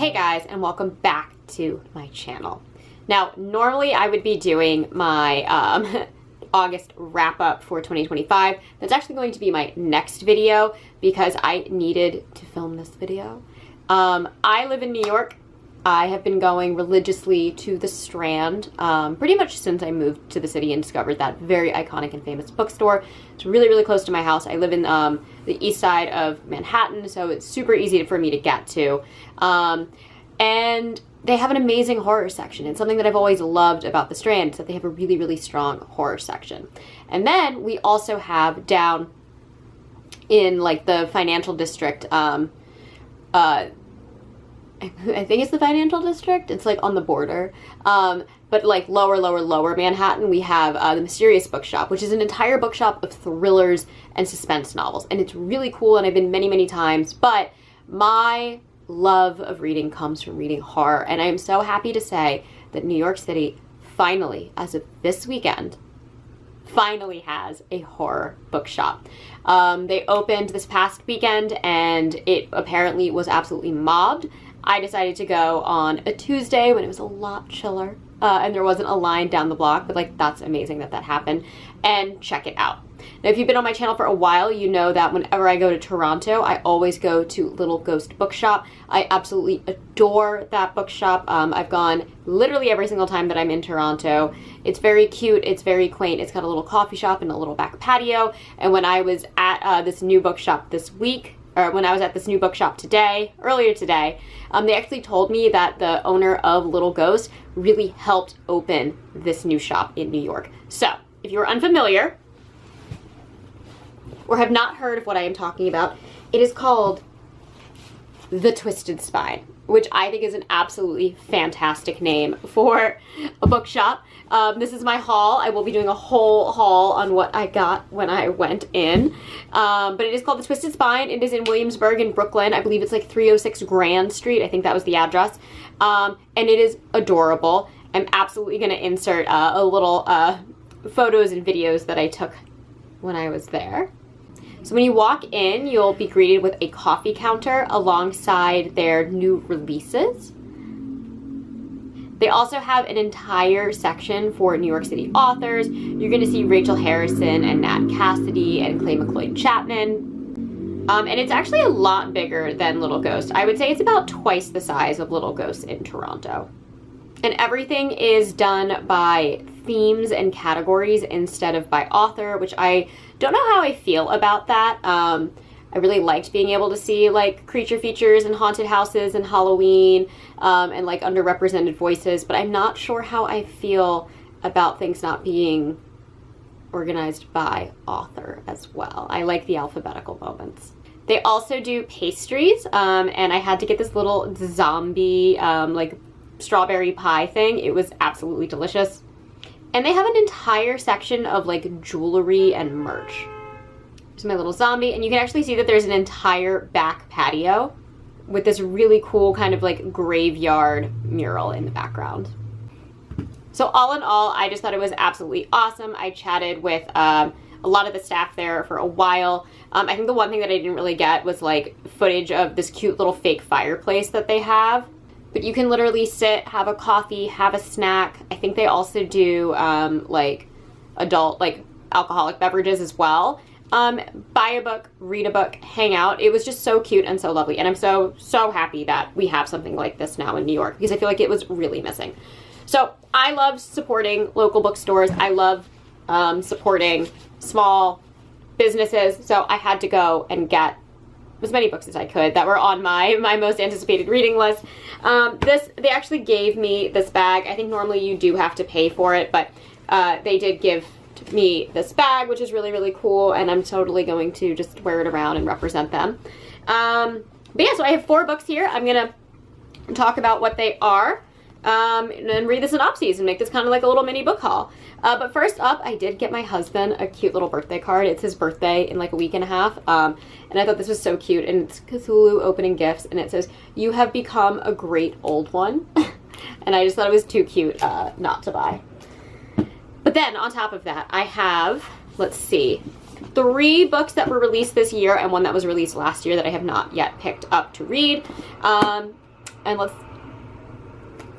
Hey guys, and welcome back to my channel. Now, normally I would be doing my August wrap up for 2025. That's actually going to be my next video because I needed to film this video. I live in New York. I have been going religiously to the Strand pretty much since I moved to the city and discovered that very iconic and famous bookstore. It's really, really close to my house. I live in the east side of Manhattan, so it's super easy for me to get to. And they have an amazing horror section. It's something that I've always loved about the Strand, is that they have a really, really strong horror section. And then we also have down in like the financial district, I think it's the financial district. It's like on the border. But like lower Manhattan, we have the Mysterious Bookshop, which is an entire bookshop of thrillers and suspense novels. And it's really cool, and I've been many, many times. But my love of reading comes from reading horror. And I am so happy to say that New York City finally, as of this weekend, finally has a horror bookshop. They opened this past weekend, and it apparently was absolutely mobbed. I decided to go on a Tuesday when it was a lot chiller and there wasn't a line down the block, but like that's amazing that that happened, and check it out. Now, if you've been on my channel for a while, you know that whenever I go to Toronto, I always go to Little Ghost Bookshop. I absolutely adore that bookshop. I've gone literally every single time that I'm in Toronto. It's very cute. It's very quaint. It's got a little coffee shop and a little back patio. And when I was at this new bookshop this week, or when I was at this new bookshop earlier today, they actually told me that the owner of Little Ghost really helped open this new shop in New York. So, if you're unfamiliar or have not heard of what I am talking about, it is called The Twisted Spine, which I think is an absolutely fantastic name for a bookshop. This is my haul. I will be doing a whole haul on what I got when I went in. But it is called The Twisted Spine. It is in Williamsburg in Brooklyn. I believe it's like 306 Grand Street. I think that was the address. And it is adorable. I'm absolutely going to insert a little photos and videos that I took when I was there. So when you walk in, you'll be greeted with a coffee counter alongside their new releases. They also have an entire section for New York City authors. You're going to see Rachel Harrison and Nat Cassidy and Clay McLeod Chapman. And it's actually a lot bigger than Little Ghost. I would say it's about twice the size of Little Ghost in Toronto. And everything is done by themes and categories instead of by author, which I don't know how I feel about that. I really liked being able to see like creature features and haunted houses and Halloween and like underrepresented voices, but I'm not sure how I feel about things not being organized by author as well. I like the alphabetical moments. They also do pastries, and I had to get this little zombie like strawberry pie thing. It was absolutely delicious. And they have an entire section of like jewelry and merch. Here's my little zombie, and you can actually see that there's an entire back patio with this really cool kind of like graveyard mural in the background. So all in all, I just thought it was absolutely awesome. I chatted with a lot of the staff there for a while. I think the one thing that I didn't really get was like footage of this cute little fake fireplace that they have. But you can literally sit, have a coffee, have a snack. I think they also do like adult, like alcoholic beverages as well. Buy a book, read a book, hang out. It was just so cute and so lovely. And I'm so happy that we have something like this now in New York because I feel like it was really missing. So I love supporting local bookstores. I love supporting small businesses. So I had to go and get as many books as I could that were on my most anticipated reading list. They actually gave me this bag. I think normally you do have to pay for it, but they did give me this bag, which is really, really cool, and I'm totally going to just wear it around and represent them. But yeah, so I have 4 books here. I'm gonna talk about what they are, and then read the synopses and make this kind of like a little mini book haul. But first up, I did get my husband a cute little birthday card. It's his birthday in like a week and a half. And I thought this was so cute. And it's Cthulhu opening gifts. And it says, "You have become a great old one." And I just thought it was too cute not to buy. But then on top of that, I have, let's see, 3 books that were released this year and one that was released last year that I have not yet picked up to read. and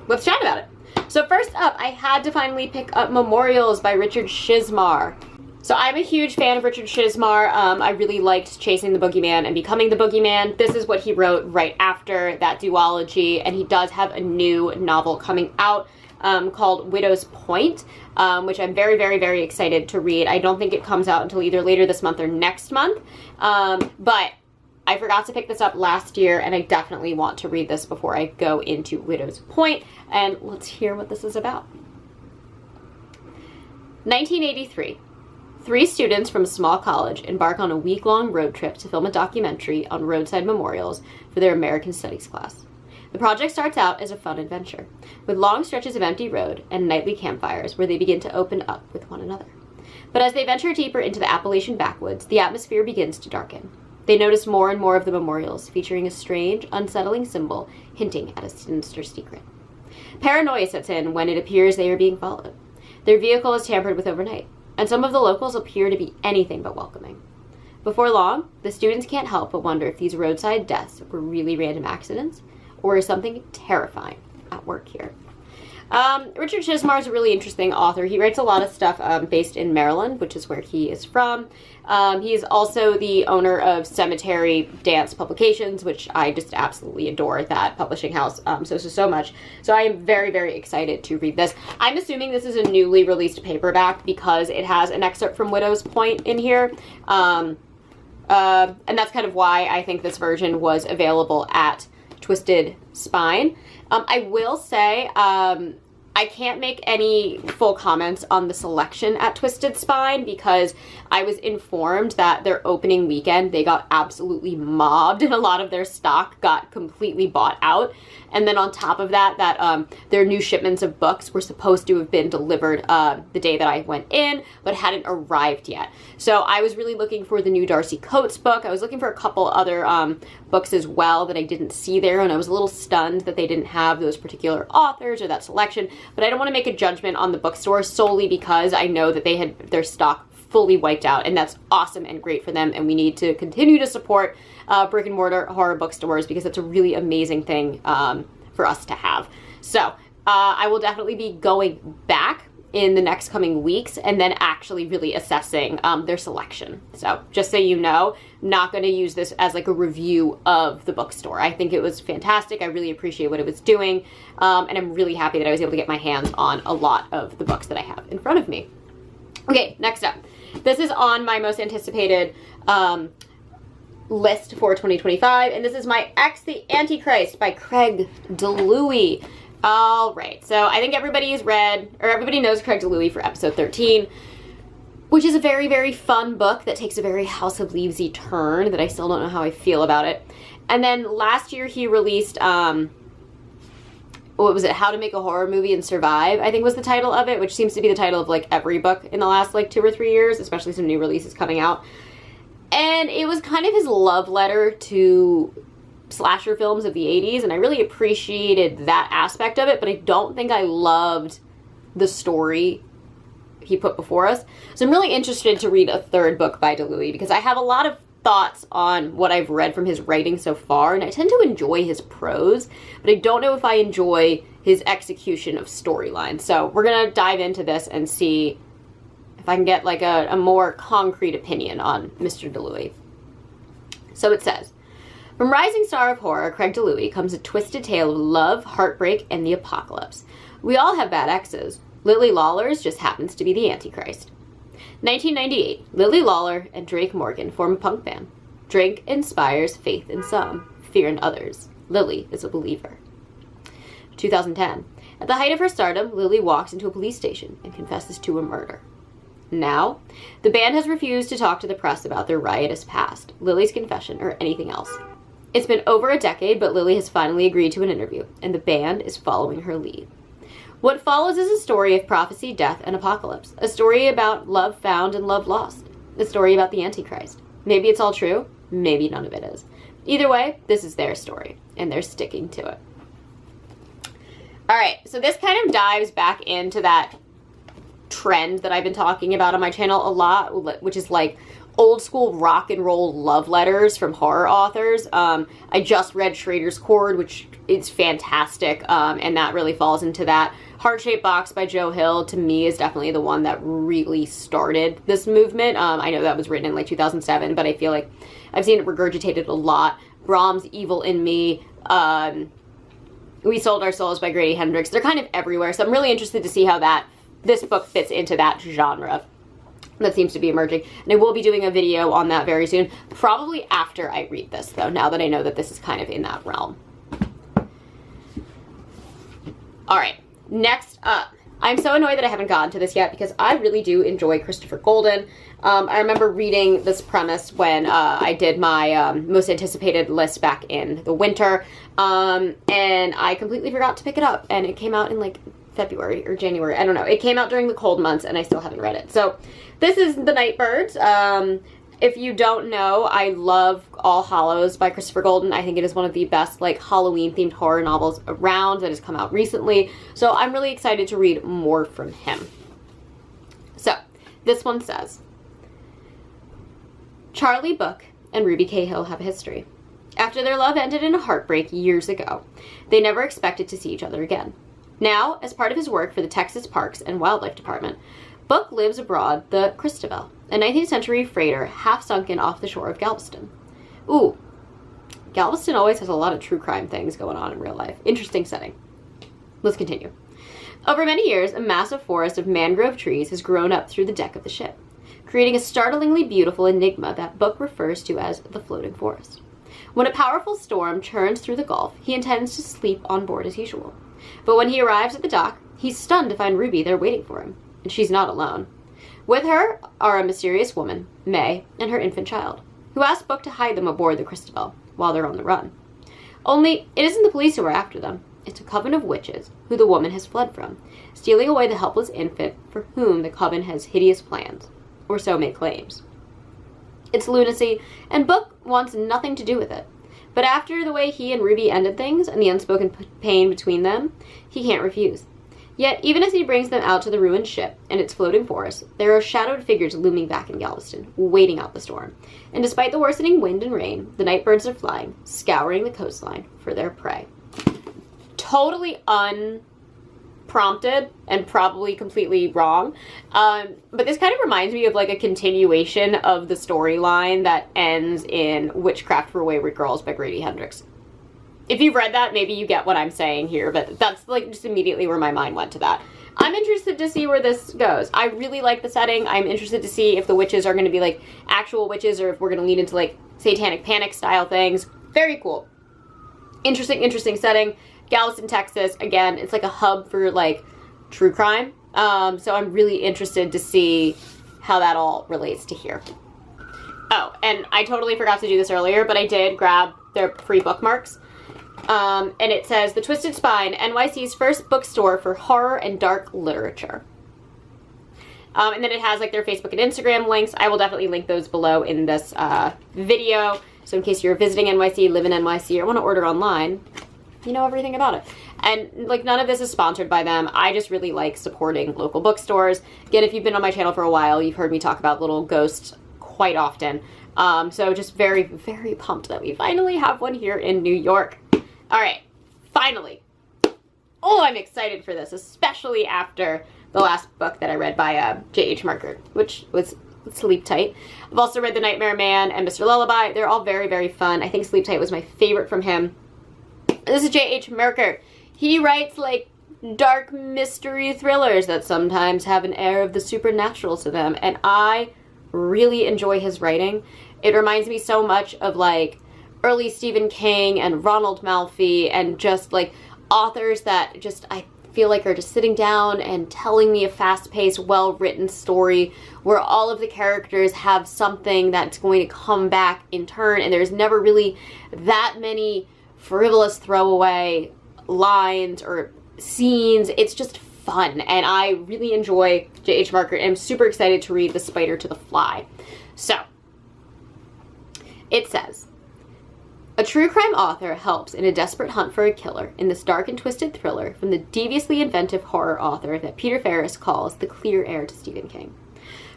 let's chat about it. So first up, I had to finally pick up Memorials by Richard Shizmar. So I'm a huge fan of Richard Shizmar. I really liked Chasing the Boogeyman and Becoming the Boogeyman. This is what he wrote right after that duology, and he does have a new novel coming out called Widow's Point, which I'm very, very, very excited to read. I don't think it comes out until either later this month or next month, but I forgot to pick this up last year, and I definitely want to read this before I go into Widow's Point, and let's hear what this is about. 1983. 3 students from a small college embark on a week-long road trip to film a documentary on roadside memorials for their American Studies class. The project starts out as a fun adventure, with long stretches of empty road and nightly campfires where they begin to open up with one another. But as they venture deeper into the Appalachian backwoods, the atmosphere begins to darken. They notice more and more of the memorials, featuring a strange, unsettling symbol hinting at a sinister secret. Paranoia sets in when it appears they are being followed. Their vehicle is tampered with overnight, and some of the locals appear to be anything but welcoming. Before long, the students can't help but wonder if these roadside deaths were really random accidents, or is something terrifying at work here. Richard Shizmar is a really interesting author. He writes a lot of stuff based in Maryland, which is where he is from. He is also the owner of Cemetery Dance Publications, which I just absolutely adore that publishing house so much. So I am very, very excited to read this. I'm assuming this is a newly released paperback because it has an excerpt from Widow's Point in here. And that's kind of why I think this version was available at Twisted Spine. I will say, I can't make any full comments on the selection at Twisted Spine because I was informed that their opening weekend, they got absolutely mobbed and a lot of their stock got completely bought out. And then on top of that, their new shipments of books were supposed to have been delivered the day that I went in, but hadn't arrived yet. So I was really looking for the new Darcy Coates book. I was looking for a couple other books as well that I didn't see there, and I was a little stunned that they didn't have those particular authors or that selection. But I don't want to make a judgment on the bookstore solely because I know that they had their stock fully wiped out, and that's awesome and great for them, and we need to continue to support brick and mortar horror bookstores because it's a really amazing thing for us to have. So I will definitely be going back in the next coming weeks and then actually really assessing their selection. So just so you know, not going to use this as like a review of the bookstore. I think it was fantastic. I really appreciate what it was doing, and I'm really happy that I was able to get my hands on a lot of the books that I have in front of me. Okay, next up. This is on my most anticipated list for 2025, and this is My Ex the Antichrist by Craig DeLuey. All right, so I think everybody has read, or everybody knows Craig DeLuey for episode 13, which is a very, very fun book that takes a very House of Leaves-y turn that I still don't know how I feel about it. And then last year he released, what was it, How to Make a Horror Movie and Survive, I think was the title of it, which seems to be the title of like every book in the last like 2 or 3 years, especially some new releases coming out. And it was kind of his love letter to slasher films of the 80s, and I really appreciated that aspect of it, but I don't think I loved the story he put before us. So I'm really interested to read a third book by DeLuey because I have a lot of thoughts on what I've read from his writing so far, and I tend to enjoy his prose, but I don't know if I enjoy his execution of storylines. So we're gonna dive into this and see if I can get like a more concrete opinion on Mr. DeLuey. So it says, from rising star of horror Craig DeLuey comes a twisted tale of love, heartbreak, and the apocalypse. We all have bad exes. Lily Lawler's just happens to be the Antichrist. 1998, Lily Lawler and Drake Morgan form a punk band. Drake inspires faith in some, fear in others. Lily is a believer. 2010, at the height of her stardom, Lily walks into a police station and confesses to a murder. Now, the band has refused to talk to the press about their riotous past, Lily's confession, or anything else. It's been over a decade, but Lily has finally agreed to an interview, and the band is following her lead. What follows is a story of prophecy, death, and apocalypse. A story about love found and love lost. A story about the Antichrist. Maybe it's all true, maybe none of it is. Either way, this is their story, and they're sticking to it. Alright, so this kind of dives back into that trend that I've been talking about on my channel a lot, which is like old school rock and roll love letters from horror authors. I just read Schrader's Chord, which is fantastic, and that really falls into that. Heart-Shaped Box by Joe Hill, to me, is definitely the one that really started this movement. I know that was written in like 2007, but I feel like I've seen it regurgitated a lot. Brahms' Evil in Me, We Sold Our Souls by Grady Hendrix. They're kind of everywhere, so I'm really interested to see how this book fits into that genre that seems to be emerging. And I will be doing a video on that very soon, probably after I read this, though, now that I know that this is kind of in that realm. All right, next up. I'm so annoyed that I haven't gotten to this yet because I really do enjoy Christopher Golden. I remember reading this premise when I did my most anticipated list back in the winter, and I completely forgot to pick it up, and it came out in like February or January. I don't know. It came out during the cold months, and I still haven't read it. So this is The Nightbirds. If you don't know, I love All Hallows by Christopher Golden. I think it is one of the best like Halloween-themed horror novels around that has come out recently. So I'm really excited to read more from him. So this one says, Charlie Book and Ruby Cahill have a history. After their love ended in a heartbreak years ago, they never expected to see each other again. Now, as part of his work for the Texas Parks and Wildlife Department, Book lives aboard the Christabel, a 19th century freighter half sunken off the shore of Galveston. Ooh, Galveston always has a lot of true crime things going on in real life. Interesting setting. Let's continue. Over many years, a massive forest of mangrove trees has grown up through the deck of the ship, creating a startlingly beautiful enigma that Book refers to as the floating forest. When a powerful storm churns through the Gulf, he intends to sleep on board as usual. But when he arrives at the dock, he's stunned to find Ruby there waiting for him, and she's not alone. With her are a mysterious woman, May, and her infant child, who ask Book to hide them aboard the Christabel while they're on the run. Only, it isn't the police who are after them. It's a coven of witches who the woman has fled from, stealing away the helpless infant for whom the coven has hideous plans, or so May claims. It's lunacy, and Book wants nothing to do with it. But after the way he and Ruby ended things and the unspoken pain between them, he can't refuse. Yet, even as he brings them out to the ruined ship and its floating forest, there are shadowed figures looming back in Galveston, waiting out the storm. And despite the worsening wind and rain, the night birds are flying, scouring the coastline for their prey. Totally unprompted and probably completely wrong. But this kind of reminds me of like a continuation of the storyline that ends in Witchcraft for Wayward Girls by Grady Hendrix. If you've read that, maybe you get what I'm saying here, but that's like just immediately where my mind went to that. I'm interested to see where this goes. I really like the setting. I'm interested to see if the witches are going to be like actual witches or if we're going to lean into like Satanic Panic style things. Very cool. Interesting setting. Galveston, Texas. Again, it's like a hub for like true crime. So I'm really interested to see how that all relates to here. Oh, and I totally forgot to do this earlier, but I did grab their free bookmarks. And it says, The Twisted Spine, NYC's first bookstore for horror and dark literature. And then it has like their Facebook and Instagram links. I will definitely link those below in this video. So in case you're visiting NYC, live in NYC, or want to order online, you know everything about it. And like none of this is sponsored by them. I just really like supporting local bookstores. Again, if you've been on my channel for a while, you've heard me talk about Little Ghost quite often. So just very, very pumped that we finally have one here in New York. All right, finally. Oh, I'm excited for this, especially after the last book that I read by J.H. Marker, which was Sleep Tight. I've also read The Nightmare Man and Mr. Lullaby. They're all very, very fun. I think Sleep Tight was my favorite from him. This is J.H. Marker. He writes like dark mystery thrillers that sometimes have an air of the supernatural to them, and I really enjoy his writing. It reminds me so much of like early Stephen King and Ronald Malfi and just like authors that just I feel like are just sitting down and telling me a fast-paced, well-written story where all of the characters have something that's going to come back in turn, and there's never really that many frivolous throwaway lines or scenes. It's just fun, and I really enjoy J.H. Marker, and I'm super excited to read The Spider to the Fly. So, it says, a true crime author helps in a desperate hunt for a killer in this dark and twisted thriller from the deviously inventive horror author that Peter Ferris calls the clear heir to Stephen King.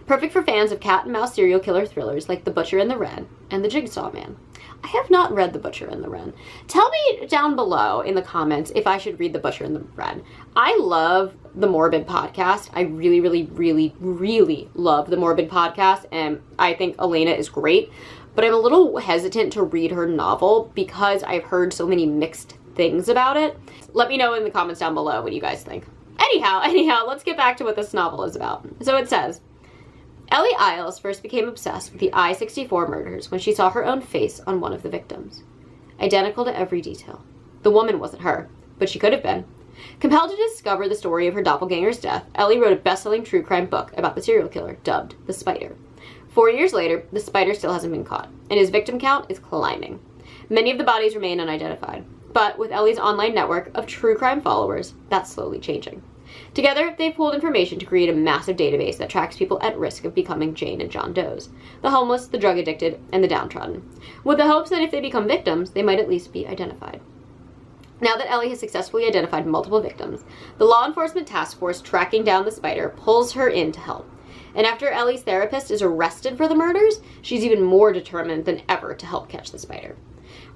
Perfect for fans of cat and mouse serial killer thrillers like The Butcher and the Wren and The Jigsaw Man. I have not read The Butcher and the Wren. Tell me down below in the comments if I should read The Butcher and the Wren. I love the Morbid podcast. I really, really, really, really love the Morbid podcast, and I think Elena is great, but I'm a little hesitant to read her novel because I've heard so many mixed things about it. Let me know in the comments down below what you guys think. Anyhow, let's get back to what this novel is about. So it says, Ellie Isles first became obsessed with the I-64 murders when she saw her own face on one of the victims. Identical to every detail. The woman wasn't her, but she could have been. Compelled to discover the story of her doppelganger's death, Ellie wrote a best-selling true crime book about the serial killer, dubbed The Spider. 4 years later, the spider still hasn't been caught, and his victim count is climbing. Many of the bodies remain unidentified, but with Ellie's online network of true crime followers, that's slowly changing. Together, they've pooled information to create a massive database that tracks people at risk of becoming Jane and John Does, the homeless, the drug addicted, and the downtrodden, with the hopes that if they become victims, they might at least be identified. Now that Ellie has successfully identified multiple victims, the law enforcement task force tracking down the spider pulls her in to help. And after Ellie's therapist is arrested for the murders, she's even more determined than ever to help catch the spider.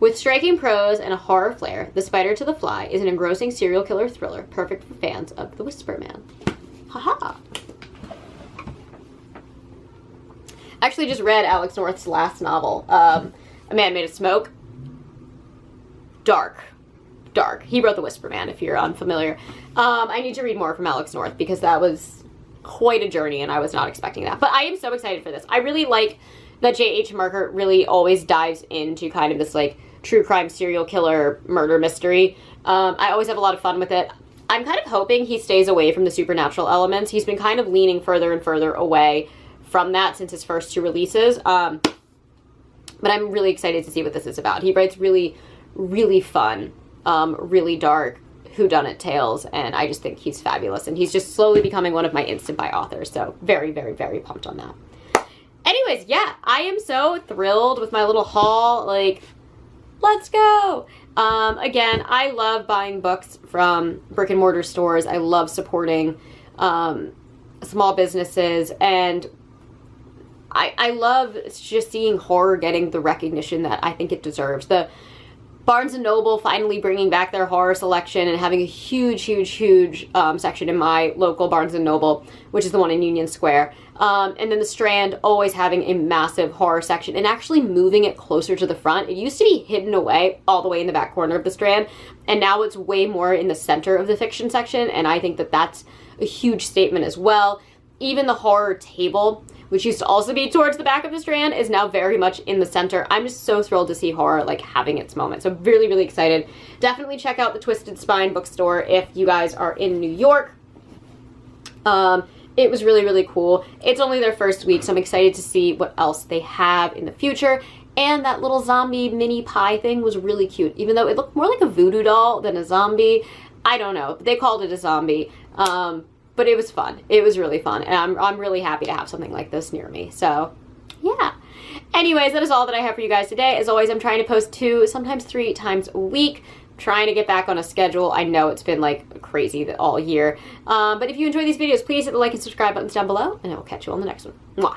With striking prose and a horror flair, The Spider to the Fly is an engrossing serial killer thriller perfect for fans of The Whisper Man. Haha! I actually just read Alex North's last novel, A Man Made of Smoke. Dark. He wrote The Whisper Man, if you're unfamiliar. I need to read more from Alex North because that was quite a journey and I was not expecting that. But I am so excited for this. I really like that J.H. Marker really always dives into kind of this like true crime serial killer murder mystery. I always have a lot of fun with it. I'm kind of hoping he stays away from the supernatural elements. He's been kind of leaning further and further away from that since his first two releases. But I'm really excited to see what this is about. He writes really, really fun, really dark whodunit tales, and I just think he's fabulous. And he's just slowly becoming one of my instant buy authors. So very, very, very pumped on that. Anyways, yeah, I am so thrilled with my little haul. Like, let's go. Again, I love buying books from brick and mortar stores. I love supporting small businesses, and I love just seeing horror getting the recognition that I think it deserves. The Barnes & Noble finally bringing back their horror selection and having a huge section in my local Barnes & Noble, which is the one in Union Square. And then the Strand always having a massive horror section and actually moving it closer to the front. It used to be hidden away all the way in the back corner of the Strand, and now it's way more in the center of the fiction section, and I think that that's a huge statement as well. Even the horror table, which used to also be towards the back of the Strand, is now very much in the center. I'm just so thrilled to see horror like having its moment. So really, really excited. Definitely check out the Twisted Spine bookstore if you guys are in New York. It was really, really cool. It's only their first week, so I'm excited to see what else they have in the future. And that little zombie mini pie thing was really cute, even though it looked more like a voodoo doll than a zombie. I don't know. They called it a zombie. But it was fun. It was really fun. And I'm really happy to have something like this near me. So, yeah. Anyways, that is all that I have for you guys today. As always, I'm trying to post 2, sometimes 3 times a week. Trying to get back on a schedule. I know it's been like crazy all year. But if you enjoy these videos, please hit the like and subscribe buttons down below. And I will catch you on the next one. Mwah.